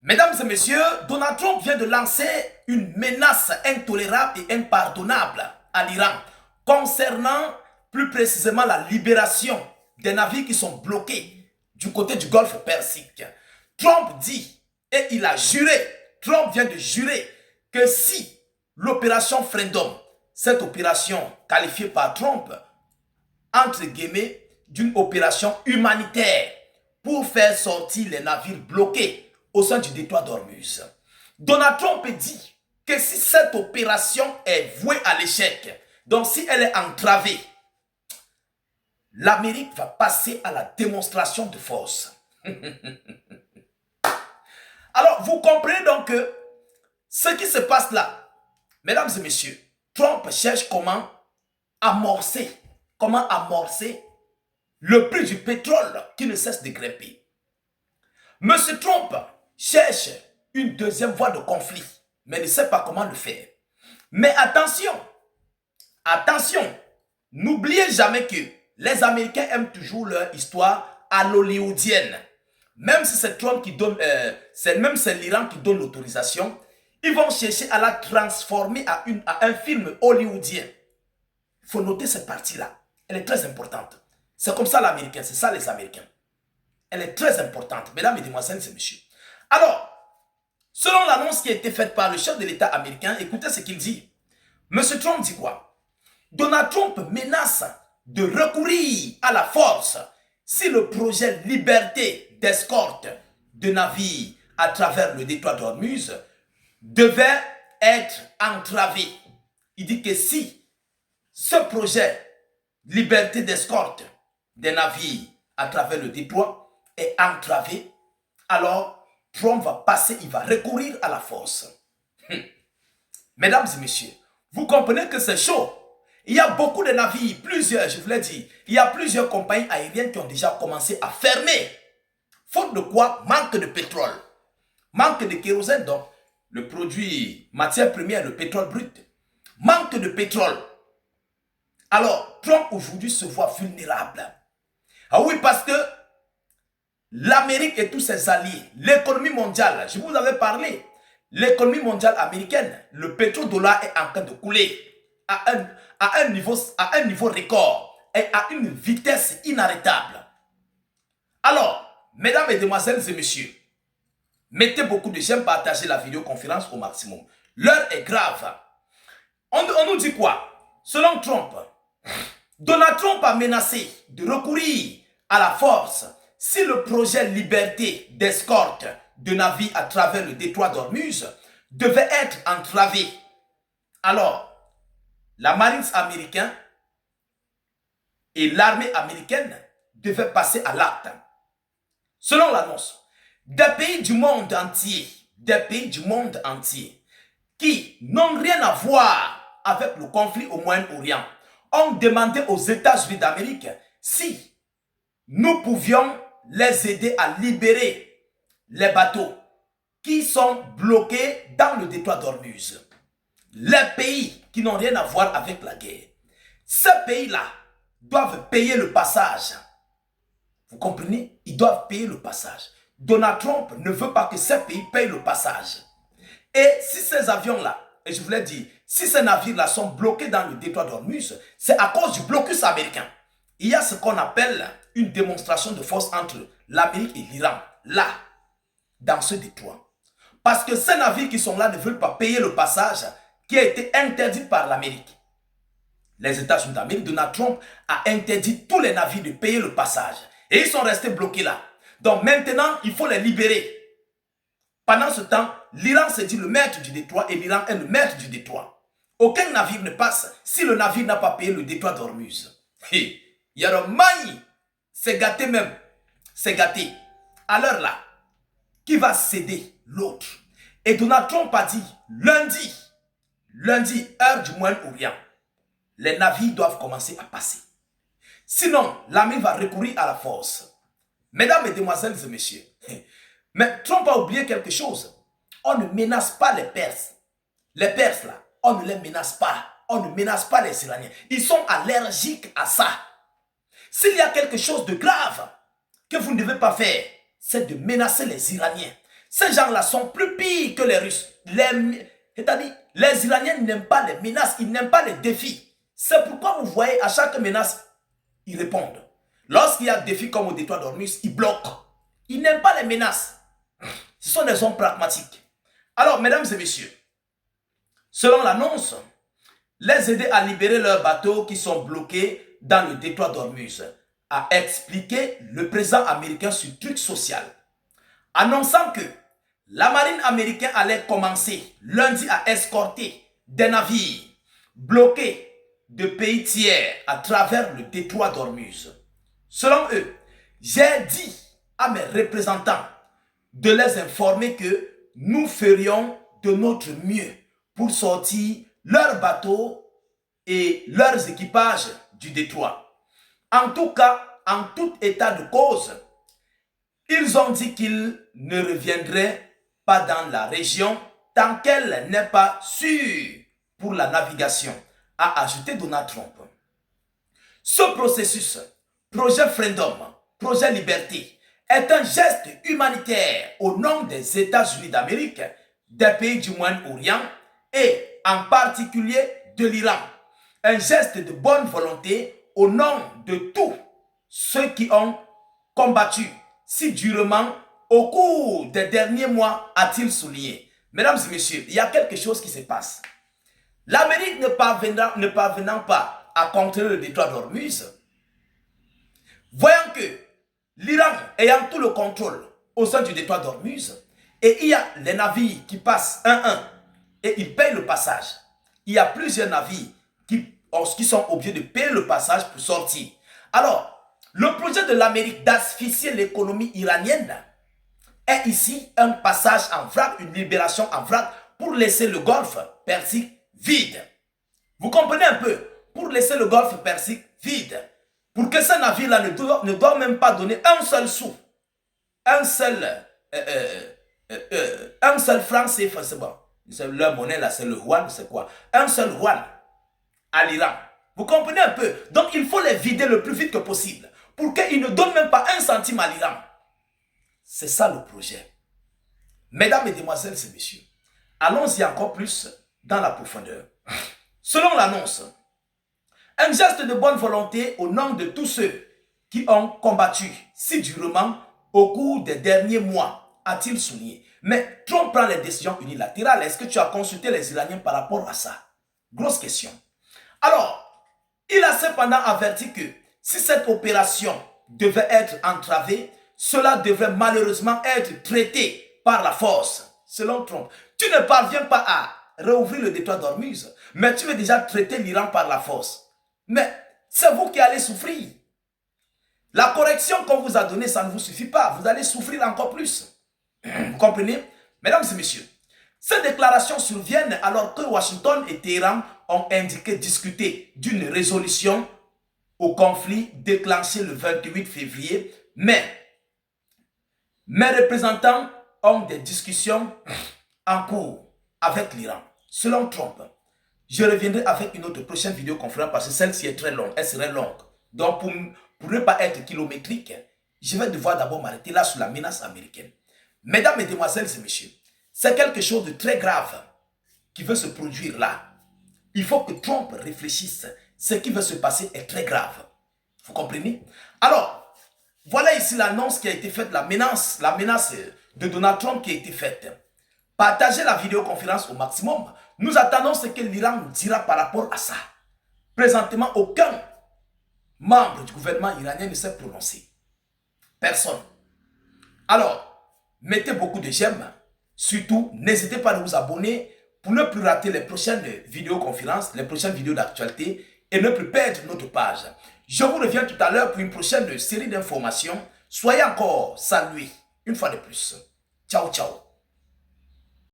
Mesdames et messieurs, Donald Trump vient de lancer une menace intolérable et impardonnable à l'Iran concernant plus précisément la libération des navires qui sont bloqués du côté du Golfe Persique. Trump dit, et il a juré, Trump vient de jurer que si l'opération Freedom, cette opération qualifiée par Trump, entre guillemets, d'une opération humanitaire pour faire sortir les navires bloqués au sein du détroit d'Ormuz. Donald Trump dit que si cette opération est vouée à l'échec, donc si elle est entravée, l'Amérique va passer à la démonstration de force. Alors, vous comprenez donc que ce qui se passe là, mesdames et messieurs, Trump cherche comment amorcer le prix du pétrole qui ne cesse de grimper. Monsieur Trump cherche une deuxième voie de conflit, mais ne sait pas comment le faire. Mais attention, n'oubliez jamais que les Américains aiment toujours leur histoire à l'hollywoodienne. Même si c'est Trump qui donne, c'est l'Iran qui donne l'autorisation, ils vont chercher à la transformer à un film hollywoodien. Il faut noter cette partie-là. Elle est très importante. C'est comme ça l'Américain, c'est ça les Américains. Elle est très importante, mesdames, mesdemoiselles et messieurs. Alors, selon l'annonce qui a été faite par le chef de l'État américain, écoutez ce qu'il dit. Monsieur Trump dit quoi? Donald Trump menace de recourir à la force si le projet liberté d'escorte de navires à travers le détroit d'Ormuz devait être entravé. Il dit que si ce projet liberté d'escorte des navires à travers le détroit est entravé, alors Trump va passer, il va recourir à la force. Mesdames et messieurs, vous comprenez que c'est chaud. Il y a beaucoup de navires, plusieurs, je vous l'ai dit, il y a plusieurs compagnies aériennes qui ont déjà commencé à fermer. Faute de quoi? Manque de pétrole. Manque de kérosène, donc le produit matière première, le pétrole brut. Manque de pétrole. Alors, Trump aujourd'hui se voit vulnérable. Ah oui, parce que l'Amérique et tous ses alliés, l'économie mondiale, je vous avais parlé, l'économie mondiale américaine, le pétrodollar est en train de couler à un niveau record et à une vitesse inarrêtable. Alors, mesdames, mesdemoiselles et messieurs, mettez beaucoup de j'aime, partagez la vidéoconférence au maximum. L'heure est grave. On nous dit quoi? Selon Trump, Donald Trump a menacé de recourir à la force si le projet liberté d'escorte de navires à travers le détroit d'Ormuz devait être entravé. Alors, la marine américaine et l'armée américaine devaient passer à l'acte. Selon l'annonce, des pays du monde entier, qui n'ont rien à voir avec le conflit au Moyen-Orient, ont demandé aux États-Unis d'Amérique si nous pouvions les aider à libérer les bateaux qui sont bloqués dans le détroit d'Ormuz. Les pays qui n'ont rien à voir avec la guerre, ces pays-là doivent payer le passage. Vous comprenez? Ils doivent payer le passage. Donald Trump ne veut pas que ces pays payent le passage. Et si ces avions-là, et je vous l'ai dit, si ces navires-là sont bloqués dans le détroit d'Ormuz, c'est à cause du blocus américain. Il y a ce qu'on appelle une démonstration de force entre l'Amérique et l'Iran, là, dans ce détroit. Parce que ces navires qui sont là ne veulent pas payer le passage qui a été interdit par l'Amérique. Les États-Unis d'Amérique, Donald Trump a interdit tous les navires de payer le passage. Et ils sont restés bloqués là. Donc maintenant, il faut les libérer. Pendant ce temps, l'Iran s'est dit le maître du détroit et l'Iran est le maître du détroit. Aucun navire ne passe si le navire n'a pas payé le détroit d'Ormuz. Yaromai, c'est gâté même. C'est gâté. Alors là, qui va céder? L'autre. Et Donald Trump a dit lundi, heure du Moyen-Orient, les navires doivent commencer à passer. Sinon, l'armée va recourir à la force. Mesdames, mesdemoiselles et messieurs, mais Trump a oublié quelque chose. On ne menace pas les Perses. Les Perses, là, on ne les menace pas. On ne menace pas les Iraniens. Ils sont allergiques à ça. S'il y a quelque chose de grave que vous ne devez pas faire, c'est de menacer les Iraniens. Ces gens-là sont plus pires que les Russes. C'est-à-dire, les Iraniens n'aiment pas les menaces, ils n'aiment pas les défis. C'est pourquoi vous voyez, à chaque menace, ils répondent. Lorsqu'il y a des défis comme au détroit d'Ormuz, ils bloquent. Ils n'aiment pas les menaces. Ce sont des hommes pragmatiques. Alors, mesdames et messieurs, selon l'annonce, les aider à libérer leurs bateaux qui sont bloqués dans le détroit d'Ormuz, a expliqué le président américain sur Truth Social, annonçant que la marine américaine allait commencer lundi à escorter des navires bloqués de pays tiers à travers le détroit d'Ormuz. Selon eux, j'ai dit à mes représentants de les informer que nous ferions de notre mieux pour sortir leurs bateaux et leurs équipages du détroit. En tout cas, en tout état de cause, ils ont dit qu'ils ne reviendraient pas dans la région tant qu'elle n'est pas sûre pour la navigation, a ajouté Donald Trump. Ce processus, projet Freedom, projet Liberté, est un geste humanitaire au nom des États-Unis d'Amérique, des pays du Moyen-Orient et en particulier de l'Iran. Un geste de bonne volonté au nom de tous ceux qui ont combattu si durement au cours des derniers mois, a-t-il souligné. Mesdames et messieurs, il y a quelque chose qui se passe. L'Amérique ne parvenant pas à contrôler le détroit d'Ormuz, voyant que l'Iran ayant tout le contrôle au sein du détroit d'Ormuz, et il y a les navires qui passent un et ils payent le passage. Il y a plusieurs navires qui sont obligés de payer le passage pour sortir. Alors, le projet de l'Amérique d'asphyxier l'économie iranienne est ici un passage en vrac, une libération en vrac pour laisser le golfe Persique vide. Vous comprenez un peu? Pour laisser le golfe Persique vide. Pour que ce navire-là ne doit même pas donner un seul sou. Un seul franc CFA, c'est bon. Leur monnaie là, c'est le yuan, c'est quoi? Un seul yuan à l'Iran. Vous comprenez un peu? Donc il faut les vider le plus vite que possible pour qu'ils ne donnent même pas un centime à l'Iran. C'est ça le projet. Mesdames, Mesdemoiselles et Messieurs, allons-y encore plus dans la profondeur. Selon l'annonce, un geste de bonne volonté au nom de tous ceux qui ont combattu si durement au cours des derniers mois, a-t-il souligné. Mais Trump prend les décisions unilatérales. Est-ce que tu as consulté les Iraniens par rapport à ça? Grosse question. Alors, il a cependant averti que si cette opération devait être entravée, cela devrait malheureusement être traité par la force. Selon Trump, tu ne parviens pas à réouvrir le détroit d'Ormuz, mais tu veux déjà traiter l'Iran par la force. Mais c'est vous qui allez souffrir. La correction qu'on vous a donnée, ça ne vous suffit pas. Vous allez souffrir encore plus. Vous comprenez? Mesdames et messieurs, ces déclarations surviennent alors que Washington et Téhéran ont indiqué discuter d'une résolution au conflit déclenché le 28 février. Mais mes représentants ont des discussions en cours avec l'Iran. Selon Trump, je reviendrai avec une autre prochaine vidéoconférence parce que celle-ci est très longue, elle serait longue. Donc pour ne pas être kilométrique, je vais devoir d'abord m'arrêter là sur la menace américaine. Mesdames, Mesdemoiselles et Messieurs, c'est quelque chose de très grave qui veut se produire là. Il faut que Trump réfléchisse. Ce qui veut se passer est très grave. Vous comprenez? Alors, voilà ici l'annonce qui a été faite, la menace de Donald Trump qui a été faite. Partagez la vidéoconférence au maximum. Nous attendons ce que l'Iran nous dira par rapport à ça. Présentement, aucun membre du gouvernement iranien ne s'est prononcé. Personne. Alors, mettez beaucoup de j'aime. Surtout, n'hésitez pas à vous abonner pour ne plus rater les prochaines vidéoconférences, les prochaines vidéos d'actualité et ne plus perdre notre page. Je vous reviens tout à l'heure pour une prochaine série d'informations. Soyez encore salués une fois de plus. Ciao, ciao.